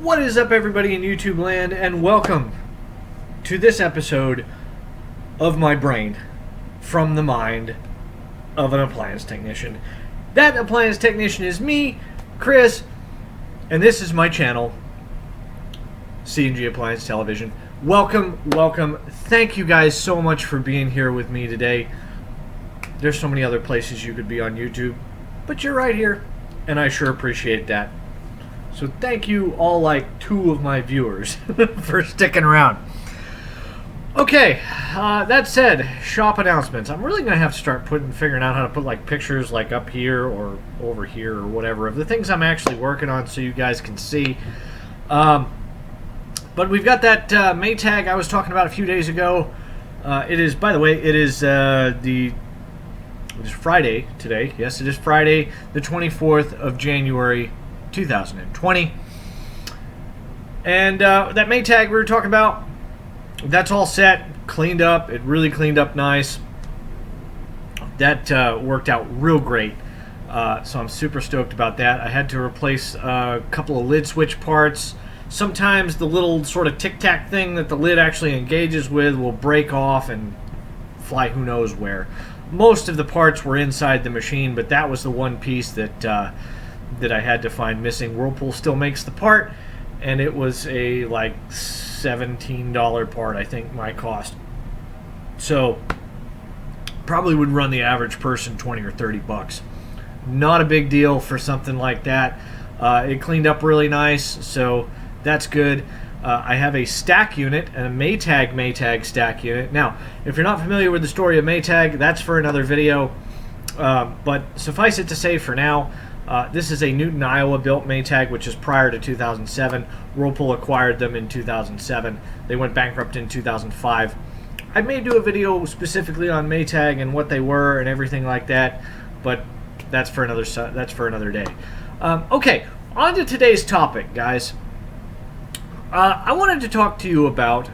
What is up, everybody in YouTube land, and welcome to this episode of My Brain from the Mind of an Appliance Technician. That appliance technician is me, Chris, and this is my channel, C&G Appliance Television. Welcome, welcome. Thank you guys so much for being here with me today. There's so many other places you could be on YouTube, but you're right here, and I sure appreciate that. So thank you all, like 2 of my viewers, for sticking around. Okay, that said, shop announcements. I'm really going to have to start figuring out how to put like pictures like up here or over here or whatever of the things I'm actually working on so you guys can see. But we've got that Maytag I was talking about a few days ago. It is, by the way, it is it is Friday today. Yes, it is Friday, the 24th of January, 2020. And that Maytag we were talking about, that's all set, cleaned up. It really cleaned up nice. That worked out real great. So I'm super stoked about that. I had to replace a couple of lid switch parts. Sometimes the little sort of tic-tac thing that the lid actually engages with will break off and fly who knows where. Most of the parts were inside the machine, but that was the one piece that that I had to find missing. Whirlpool still makes the part, and it was a like $17 part, I think, my cost. So probably would run the average person 20 or 30 bucks. Not a big deal for something like that. It cleaned up really nice, so that's good. I have a stack unit and a Maytag stack unit. Now, if you're not familiar with the story of Maytag, that's for another video. But suffice it to say for now, this is a Newton, Iowa built Maytag, which is prior to 2007. Whirlpool acquired them in 2007. They went bankrupt in 2005. I may do a video specifically on Maytag and what they were and everything like that, but that's for another day. Okay, on to today's topic, guys. I wanted to talk to you about,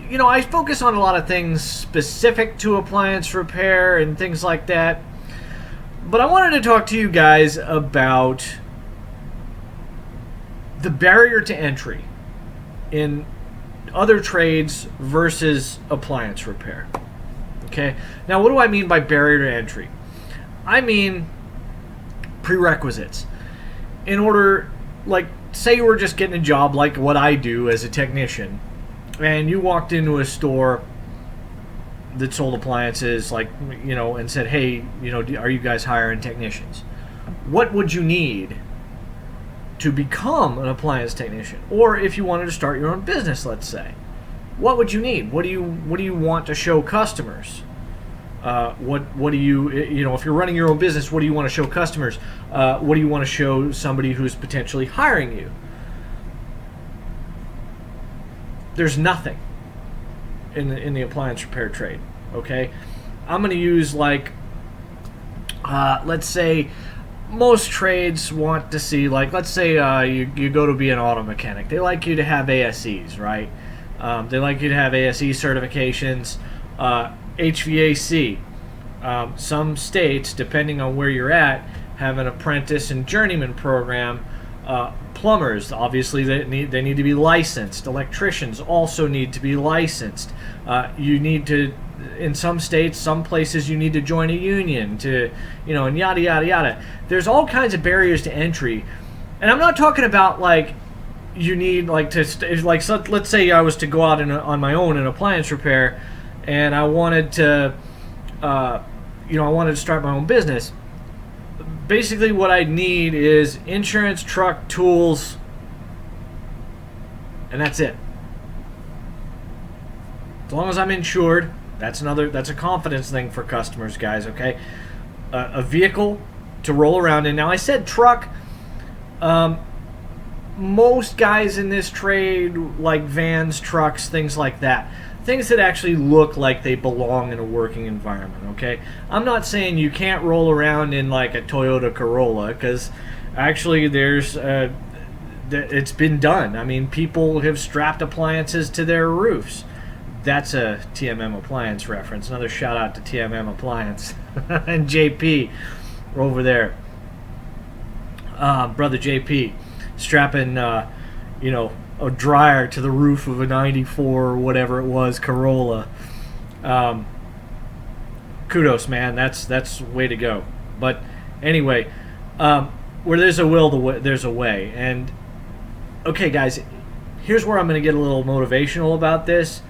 you know, I focus on a lot of things specific to appliance repair and things like that. But I wanted to talk to you guys about the barrier to entry in other trades versus appliance repair. Okay? Now, what do I mean by barrier to entry? I mean prerequisites. In order, like, say you were just getting a job like what I do as a technician, and you walked into a store that sold appliances, like, you know, and said, hey, you know, are you guys hiring technicians? What would you need to become an appliance technician? Or if you wanted to start your own business, let's say, what would you need? What do you want to show customers? What do you know, if you're running your own business, what do you want to show customers? What do you want to show somebody who's potentially hiring you? There's nothing in the appliance repair trade. Okay, I'm going to use, like, let's say most trades want to see, like, let's say you go to be an auto mechanic. They like you to have ASEs, right? They like you to have ASE certifications, HVAC. Some states, depending on where you're at, have an apprentice and journeyman program. Plumbers, obviously, they need to be licensed. Electricians also need to be licensed. You need to, in some states, some places, you need to join a union to, you know, and yada yada yada. There's all kinds of barriers to entry, and I'm not talking about like you need like to like. So let's say I was to go out on my own in appliance repair, and I wanted to, you know, I wanted to start my own business. Basically, what I need is insurance, truck, tools, and that's it. As long as I'm insured, that's a confidence thing for customers, guys. Okay, a vehicle to roll around in. Now, I said truck. Most guys in this trade like vans, trucks, things like that. Things that actually look like they belong in a working environment, okay? I'm not saying you can't roll around in like a Toyota Corolla, because actually it's been done. I mean, people have strapped appliances to their roofs. That's a TMM Appliance reference. Another shout out to TMM Appliance and JP over there. Brother JP strapping a dryer to the roof of a 94 or whatever it was Corolla. Kudos, man. That's way to go. But anyway, where there's a will, there's a way. And okay, guys, here's where I'm going to get a little motivational about this.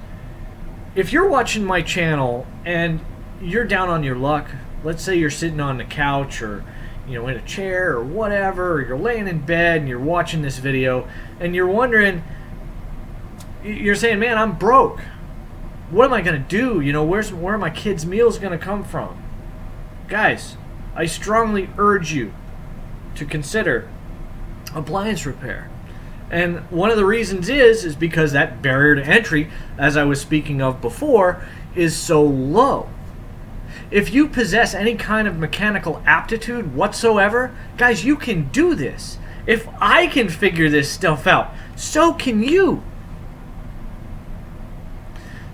If you're watching my channel and you're down on your luck, let's say you're sitting on the couch or in a chair or whatever, or you're laying in bed and you're watching this video and you're wondering, you're saying, man, I'm broke. What am I going to do? Where are my kids' meals going to come from? Guys, I strongly urge you to consider appliance repair. And one of the reasons is because that barrier to entry, as I was speaking of before, is so low. If you possess any kind of mechanical aptitude whatsoever, guys, you can do this. If I can figure this stuff out, so can you.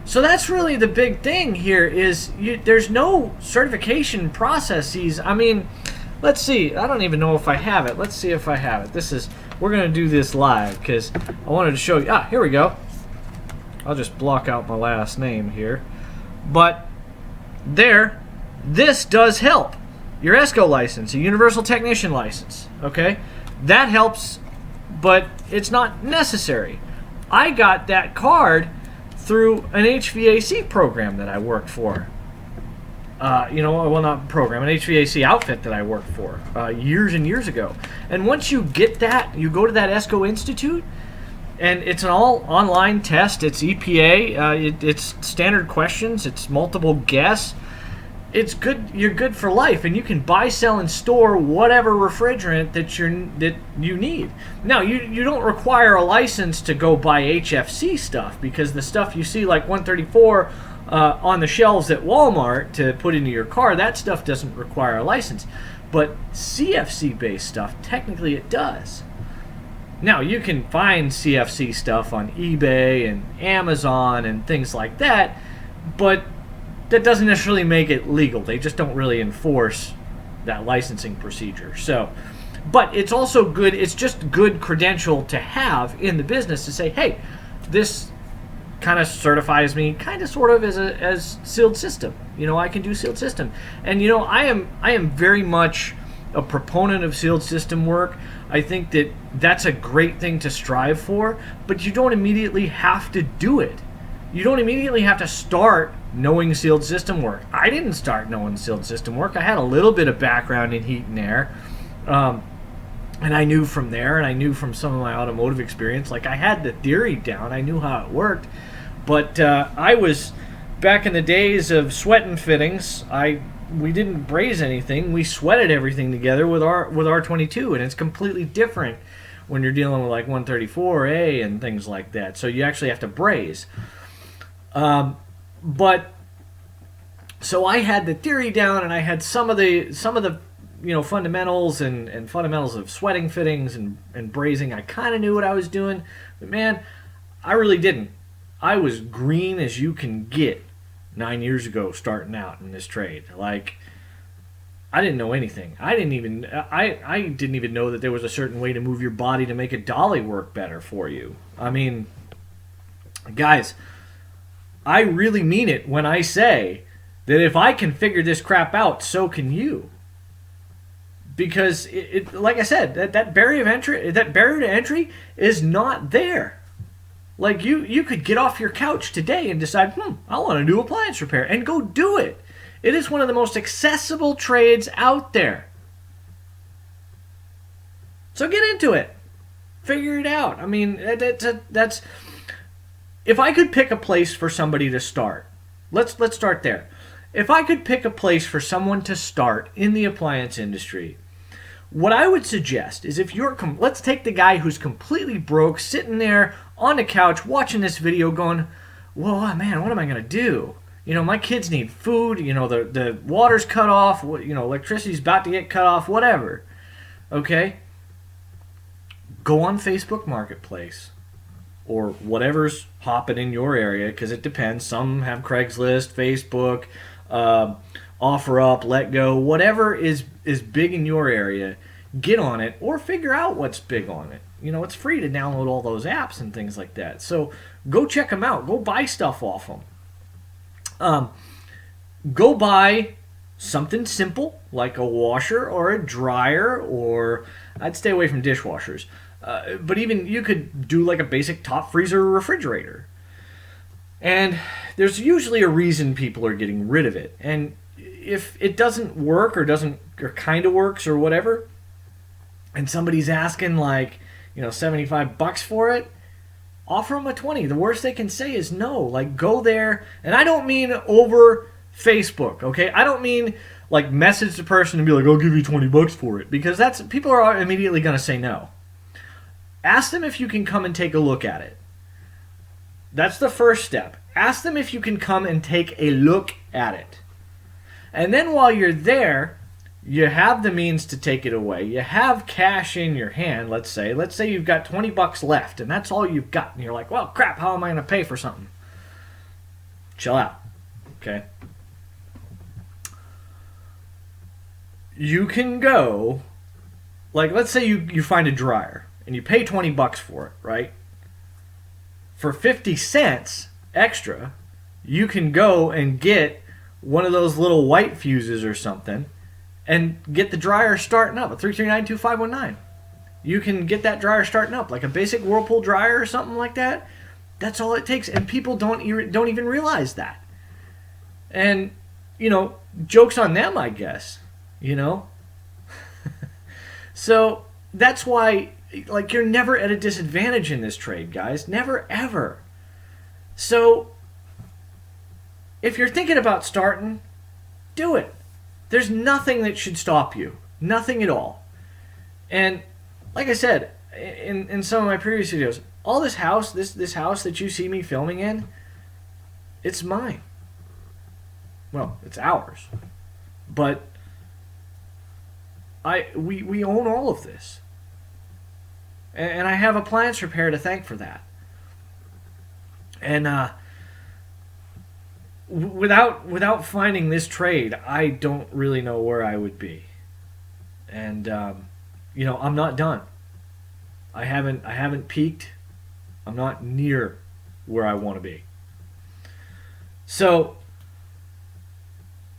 So that's really the big thing here is there's no certification processes. I mean, let's see. I don't even know if I have it. Let's see if I have it. We're going to do this live because I wanted to show you. Here we go. I'll just block out my last name here. But this does help. Your ESCO license, a Universal Technician license, okay? That helps, but it's not necessary. I got that card through an HVAC program that I worked for. Well, not program, an HVAC outfit that I worked for years and years ago. And once you get that, you go to that ESCO Institute, and it's an all online test. It's EPA. It's standard questions. It's multiple guess. It's good. You're good for life, and you can buy, sell, and store whatever refrigerant that you need. Now, you don't require a license to go buy HFC stuff, because the stuff you see like 134 on the shelves at Walmart to put into your car, that stuff doesn't require a license. But CFC-based stuff, technically it does. Now, you can find CFC stuff on eBay and Amazon and things like that, but that doesn't necessarily make it legal. They just don't really enforce that licensing procedure. So, but it's also good, it's just good credential to have in the business to say, hey, this kind of certifies me kind of sort of as sealed system. I can do sealed system. And I am very much a proponent of sealed system work. I think that that's a great thing to strive for, but you don't immediately have to do it. You don't immediately have to start knowing sealed system work. I didn't start knowing sealed system work. I had a little bit of background in heat and air, and I knew from there, and I knew from some of my automotive experience, like I had the theory down. I knew how it worked, but I was back in the days of sweating fittings. We didn't braze anything. We sweated everything together with R22, and it's completely different when you're dealing with like 134A and things like that. So you actually have to braze. But so I had the theory down, and I had some of the fundamentals and fundamentals of sweating fittings and brazing. I kind of knew what I was doing, but man, I really didn't. I was green as you can get 9 years ago starting out in this trade. Like, I didn't know anything. I didn't even know that there was a certain way to move your body to make a dolly work better for you. I mean, guys, I really mean it when I say that if I can figure this crap out, so can you. Because like I said, that barrier to entry is not there. Like you could get off your couch today and decide, I want to do appliance repair, and go do it. It is one of the most accessible trades out there. So get into it. Figure it out. I mean, that's if I could pick a place for somebody to start. Let's start there. If I could pick a place for someone to start in the appliance industry, what I would suggest is let's take the guy who's completely broke, sitting there on the couch watching this video going, well, man, what am I going to do? My kids need food, the water's cut off, electricity's about to get cut off, whatever. Okay? Go on Facebook Marketplace or whatever's hopping in your area, because it depends. Some have Craigslist, Facebook, OfferUp, Let Go, whatever is big in your area. Get on it or figure out what's big on it. it's free to download all those apps and things like that. So go check them out. Go buy stuff off them. Go buy something simple like a washer or a dryer, or I'd stay away from dishwashers. But even you could do like a basic top freezer refrigerator. And there's usually a reason people are getting rid of it. And if it doesn't work or kind of works or whatever, and somebody's asking like, $75 for it, offer them a 20. The worst they can say is no. Like, go there, and I don't mean over Facebook, okay? I don't mean like message the person and be like, I'll give you $20 for it, because people are immediately going to say no. Ask them if you can come and take a look at it. That's the first step. Ask them if you can come and take a look at it. And then while you're there, you have the means to take it away. You have cash in your hand, let's say. Let's say you've got $20 left, and that's all you've got. And you're like, well, crap, how am I going to pay for something? Chill out, okay? You can go, like, let's say you find a dryer, and you pay $20 for it, right? For 50 cents extra, you can go and get one of those little white fuses or something and get the dryer starting up, a 3392519. You can get that dryer starting up, like a basic Whirlpool dryer or something like that. That's all it takes, and people don't even realize that. And, joke's on them, I guess, So that's why, like, you're never at a disadvantage in this trade, guys. Never, ever. So if you're thinking about starting, do it. There's nothing that should stop you. Nothing at all. And like I said in some of my previous videos, all this house, this house that you see me filming in, it's mine. Well, it's ours. But we own all of this. And I have Appliance Repair to thank for that. And without finding this trade, I don't really know where I would be. And I'm not done. I haven't peaked. I'm not near where I want to be. So,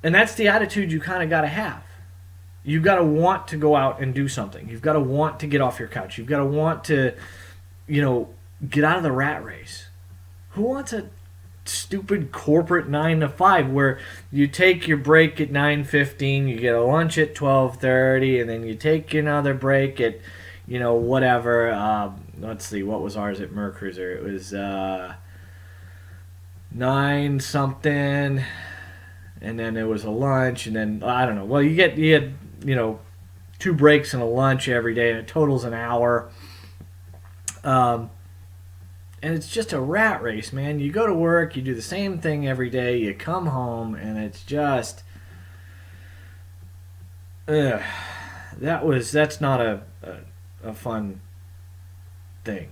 and that's the attitude you kind of got to have. You've got to want to go out and do something. You've got to want to get off your couch. You've got to want to, get out of the rat race. Who wants a stupid corporate 9 to 5 where you take your break at 9:15, you get a lunch at 12:30, and then you take another break at, whatever. Let's see, what was ours at Mercruiser? It was 9 something, and then there was a lunch, and then I don't know. Well, you had 2 breaks and a lunch every day, and it totals an hour. And it's just a rat race, man. You go to work, you do the same thing every day, you come home, and it's just, that's not a fun thing.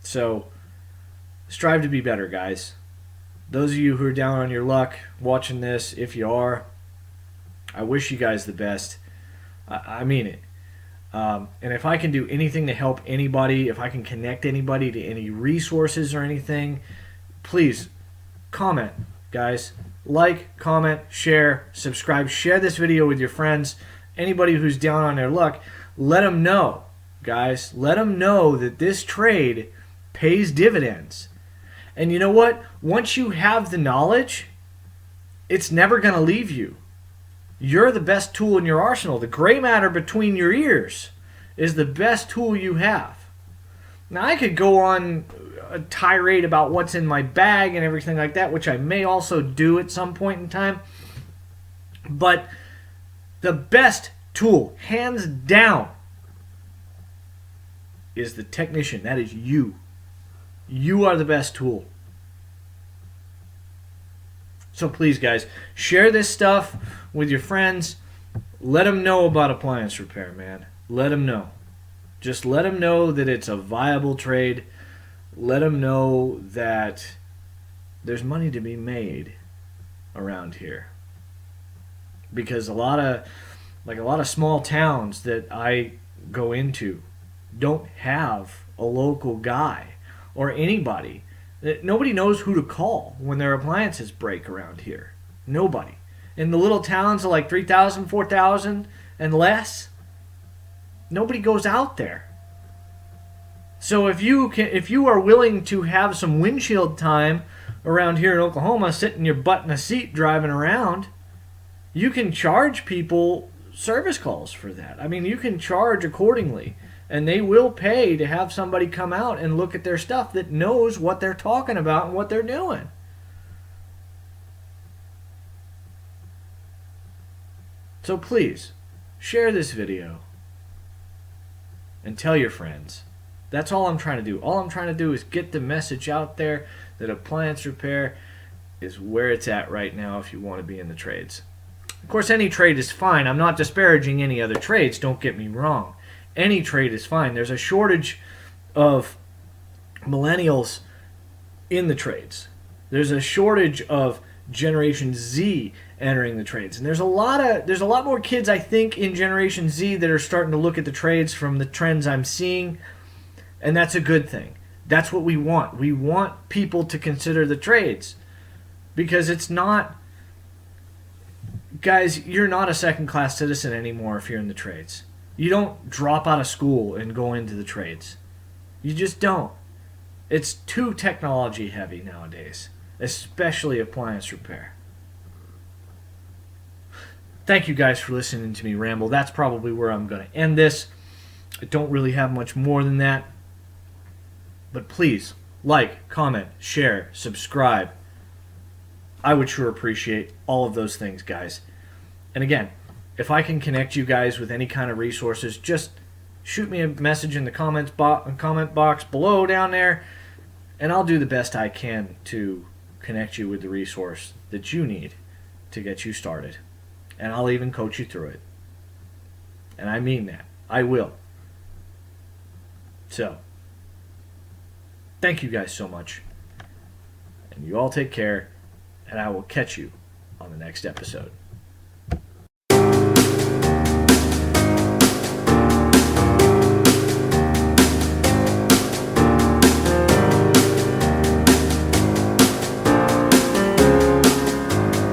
So strive to be better, guys. Those of you who are down on your luck watching this, if you are, I wish you guys the best. I mean it. And if I can do anything to help anybody, if I can connect anybody to any resources or anything, please comment, guys. Like, comment, share, subscribe. Share this video with your friends. Anybody who's down on their luck, let them know, guys. Let them know that this trade pays dividends. And you know what? Once you have the knowledge, it's never going to leave you. You're the best tool in your arsenal. The gray matter between your ears is the best tool you have. Now, I could go on a tirade about what's in my bag and everything like that, which I may also do at some point in time. But the best tool, hands down, is the technician. That is you. You are the best tool. So please, guys, share this stuff with your friends. Let them know about appliance repair, man. Let them know. Just let them know that it's a viable trade. Let them know that there's money to be made around here. Because a lot of small towns that I go into, don't have a local guy or anybody. Nobody knows who to call when their appliances break around here. Nobody. In the little towns of like 3,000, 4,000 and less, nobody goes out there. So if you are willing to have some windshield time around here in Oklahoma, sitting your butt in a seat driving around, you can charge people service calls for that. I mean, you can charge accordingly, and they will pay to have somebody come out and look at their stuff that knows what they're talking about and what they're doing. So please, share this video and tell your friends. That's all I'm trying to do. All I'm trying to do is get the message out there that appliance repair is where it's at right now if you want to be in the trades. Of course, any trade is fine. I'm not disparaging any other trades, don't get me wrong. Any trade is fine. There's a shortage of millennials in the trades. There's a shortage of Generation Z entering the trades. And there's a lot more kids, I think, in Generation Z that are starting to look at the trades from the trends I'm seeing. And that's a good thing. That's what we want. We want people to consider the trades. Because it's not... Guys, you're not a second-class citizen anymore if you're in the trades. You don't drop out of school and go into the trades. You just don't. It's too technology heavy nowadays, especially appliance repair. Thank you guys for listening to me ramble. That's probably where I'm going to end this. I don't really have much more than that. But please, like, comment, share, subscribe. I would sure appreciate all of those things, guys. And again, if I can connect you guys with any kind of resources, just shoot me a message in the comment box below down there, and I'll do the best I can to connect you with the resource that you need to get you started. And I'll even coach you through it. And I mean that. I will. So, thank you guys so much. And you all take care, and I will catch you on the next episode.